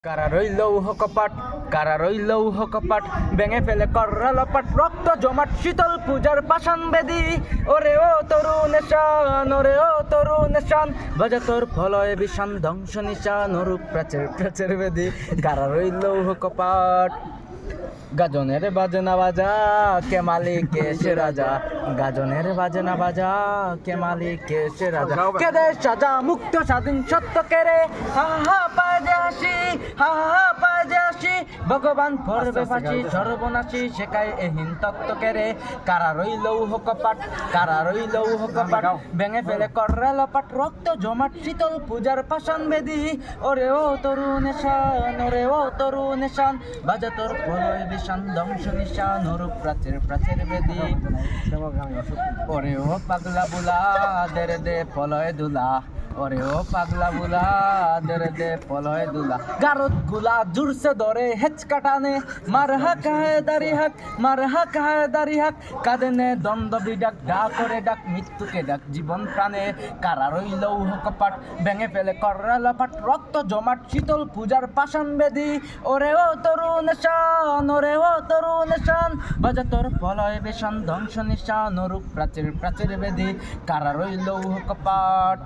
কারা রইল কপাট, কারা রইল কপাট, ভেঙে ফেলে কররা লপাট, রক্ত জমাট শীতল পূজার পাষাণ বেদী। ওরে ও তরুণ শান, ওরে ও তরুণ শান, বাজা তোর ফলয় বিষান ধ্বংস নিশান, অরূপ প্রাচীর প্রাচীর বেদী। কারা রইল কপাট, গাজনের বাজনা বাজা, কে মালিক সে রাজা। গাজনের বাজনা বাজা, কে মালিক সে রাজা। কে দেশ সাজা মুক্ত স্বাধীন সত্য কেড়ে, হা হা পায় যে হাসি, হা হা পায় যে হাসি। ভগবান পড়বে ফাঁসি, সর্বনাশী শেখায় এহীন তত্ত্ব কেড়ে। কারা রইল কপাট, কারা রইল কপাট, ভেঙে ফেলে কররা লপাট, রক্ত জমাট শীতল পূজার পাষাণ বেদী। ওরে ও তরুণ শান, ওরে ও তরুণ শান, বাজা তোর প্রলয় বিষান ধ্বংস নিশান, অরূপ প্রাচীর প্রাচীর বেদী। ওরে ও পাগলা বুলা, দেরে দে পলয় দুলা, ওরে ও পাগলা বুলা, দেরে দে পলয় দুলা। গারদ গুলা জুরসে ধরে হেচকা টানে, মার হাক হায় দাড়ি হাক, মার হাক হায় দাড়ি হাক। কাঁদে দ্বন্দ্ব বিডাক, ডা করে ডাক মৃত্যুকে ডাক জীবন প্রাণে। কারা রইল কপাট, ভেঙে ফেলে কররা লপাট, রক্ত জমাট শীতল পূজার পাষাণ বেদী। ওরে ও তরুণ শান, ওরে ও তরুণ শান, বাজা তোর পলয় বিষান ধ্বংস নিশান, অরূপ প্রাচীর প্রাচীর বেদী। কারা রইল কপাট।